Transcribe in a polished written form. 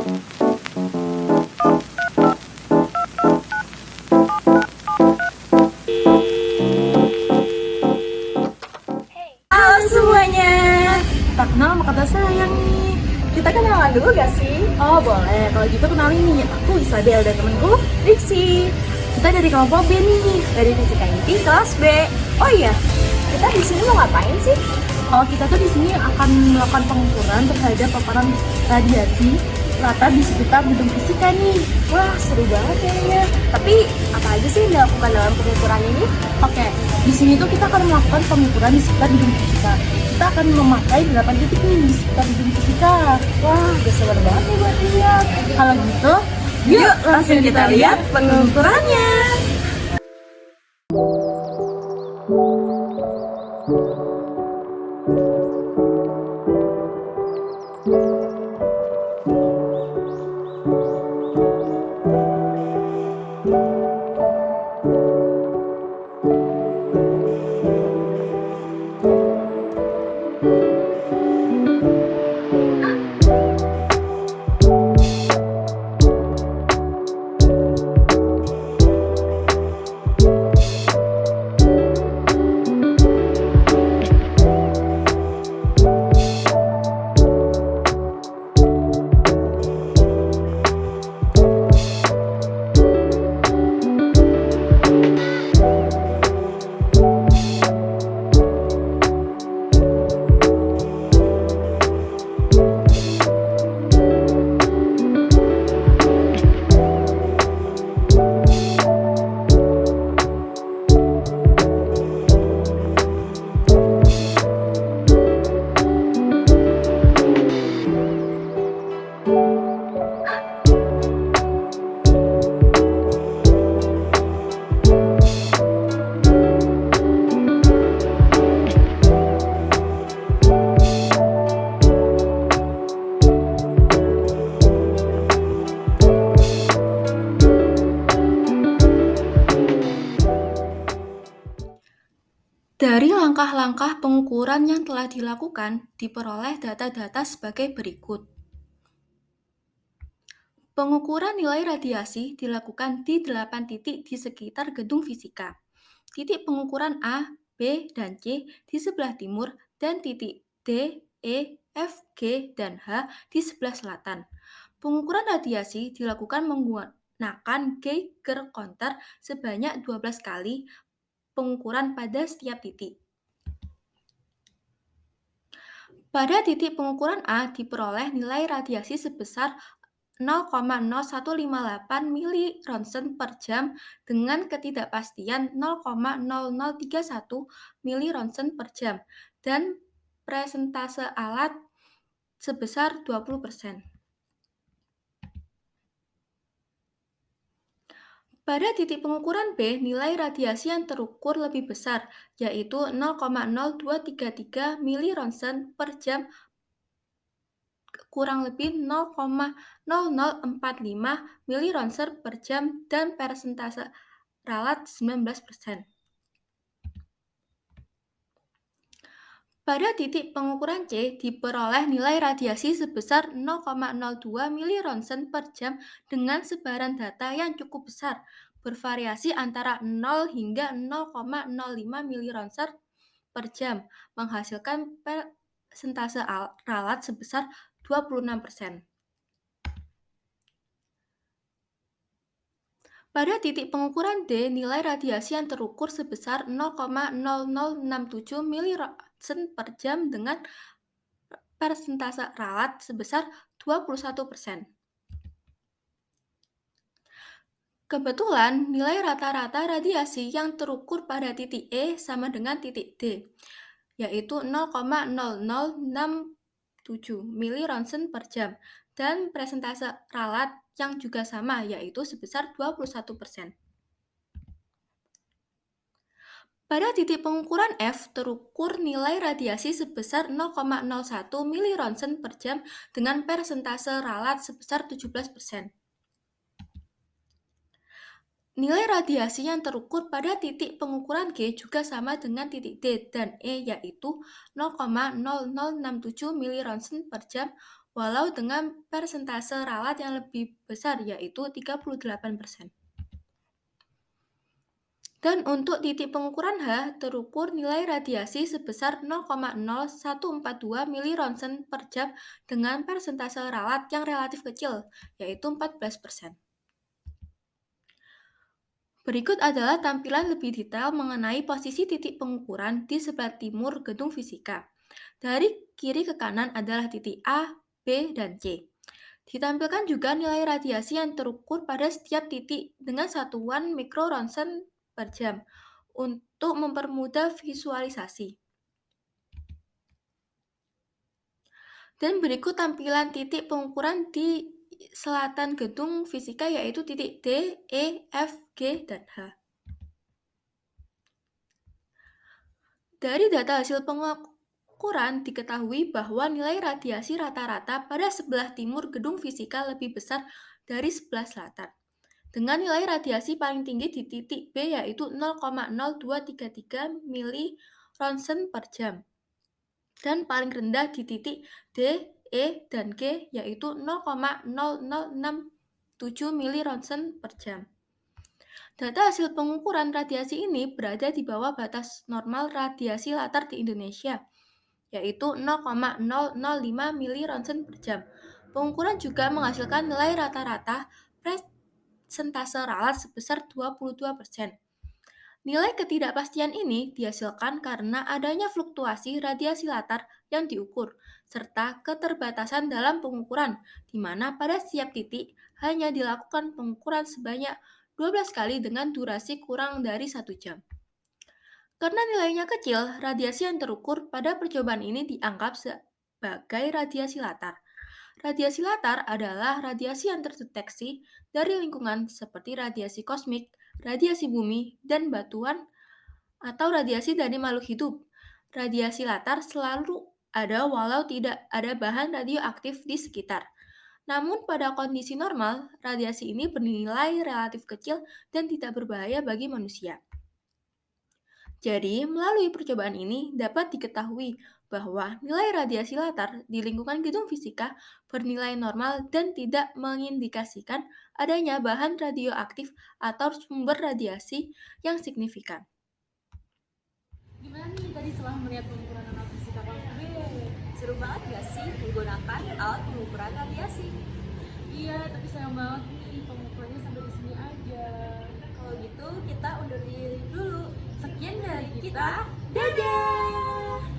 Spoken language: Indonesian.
Halo semuanya, tak kenal sama kata sayang nih. Kita kenalan dulu gak sih? Oh boleh, kalau gitu kenalin nih. Aku Isabel dan temenku Rixi. Kita dari kelompok B nih, dari Fisika Inti kelas B. Oh iya, kita di sini mau ngapain sih? Oh, kita tuh di sini akan melakukan pengukuran terhadap paparan radiasi latar di sekitar gedung fisika nih. Wah, seru banget kayaknya. Tapi apa aja sih yang dilakukan dalam pengukuran ini? Oke, di sini tuh kita akan melakukan pengukuran di sekitar gedung fisika. Kita akan memakai 8 titik nih di sekitar gedung fisika. Wah, gak sabar banget nih buat lihat. Kalau gitu, yuk langsung kita lihat pengukurannya. Dari langkah-langkah pengukuran yang telah dilakukan, diperoleh data-data sebagai berikut. Pengukuran nilai radiasi dilakukan di 8 titik di sekitar gedung fisika. Titik pengukuran A, B, dan C di sebelah timur, dan titik D, E, F, G, dan H di sebelah selatan. Pengukuran radiasi dilakukan menggunakan Geiger counter sebanyak 12 kali pengukuran pada setiap titik. Pada titik pengukuran A diperoleh nilai radiasi sebesar 0,0158 mili-ronsen per jam dengan ketidakpastian 0,0031 mili-ronsen per jam dan presentase alat sebesar 20%. Pada titik pengukuran B, nilai radiasi yang terukur lebih besar, yaitu 0,0233 mili-ronsen per jam kurang lebih 0,0045 mili-ronsen per jam dan persentase ralat 19%. Pada titik pengukuran C diperoleh nilai radiasi sebesar 0,02 mili-ronsen per jam dengan sebaran data yang cukup besar, bervariasi antara 0 hingga 0,05 mili-ronsen per jam, menghasilkan persentase ralat sebesar 26%. Pada titik pengukuran D, nilai radiasi yang terukur sebesar 0,0067 mili-ronsen per jam dengan persentase ralat sebesar 21%. Kebetulan, nilai rata-rata radiasi yang terukur pada titik E sama dengan titik D, yaitu 0,0067 mili-ronsen per jam, dan persentase ralat yang juga sama, yaitu sebesar 21%. Pada titik pengukuran F, terukur nilai radiasi sebesar 0,01 mili-ronsen per jam dengan persentase ralat sebesar 17%. Nilai radiasi yang terukur pada titik pengukuran G juga sama dengan titik D dan E, yaitu 0,0067 mili-ronsen per jam walau dengan persentase ralat yang lebih besar, yaitu 38%. Dan untuk titik pengukuran H, terukur nilai radiasi sebesar 0,0142 milironsen per jam dengan persentase ralat yang relatif kecil, yaitu 14%. Berikut adalah tampilan lebih detail mengenai posisi titik pengukuran di sebelah timur gedung fisika. Dari kiri ke kanan adalah titik A, B, dan C. Ditampilkan juga nilai radiasi yang terukur pada setiap titik dengan satuan mikroronsen per jam untuk mempermudah visualisasi. Dan berikut tampilan titik pengukuran di selatan gedung fisika yaitu titik D, E, F, G, dan H. Dari data hasil pengukuran diketahui bahwa nilai radiasi rata-rata pada sebelah timur gedung fisika lebih besar dari sebelah selatan, dengan nilai radiasi paling tinggi di titik B yaitu 0,0233 milironsen per jam, dan paling rendah di titik D, E, dan G yaitu 0,0067 milironsen per jam. Data hasil pengukuran radiasi ini berada di bawah batas normal radiasi latar di Indonesia, yaitu 0,005 milironsen per jam. Pengukuran juga menghasilkan nilai rata-rata persentase ralat sebesar 22%. Nilai ketidakpastian ini dihasilkan karena adanya fluktuasi radiasi latar yang diukur, serta keterbatasan dalam pengukuran, di mana pada setiap titik hanya dilakukan pengukuran sebanyak 12 kali dengan durasi kurang dari 1 jam. Karena nilainya kecil, radiasi yang terukur pada percobaan ini dianggap sebagai radiasi latar. Radiasi latar adalah radiasi yang terdeteksi dari lingkungan seperti radiasi kosmik, radiasi bumi, dan batuan atau radiasi dari makhluk hidup. Radiasi latar selalu ada walau tidak ada bahan radioaktif di sekitar. Namun pada kondisi normal, radiasi ini bernilai relatif kecil dan tidak berbahaya bagi manusia. Jadi, melalui percobaan ini dapat diketahui bahwa nilai radiasi latar di lingkungan gedung fisika bernilai normal dan tidak mengindikasikan adanya bahan radioaktif atau sumber radiasi yang signifikan. Gimana nih tadi setelah melihat pengukuran alat fisika kamu? Seru banget gak sih menggunakan alat pengukuran radiasi? Iya, tapi sayang banget nih pengukurannya sampai di sini aja. Kalau gitu kita undur diri dulu. Sekian dari kita. Dadah!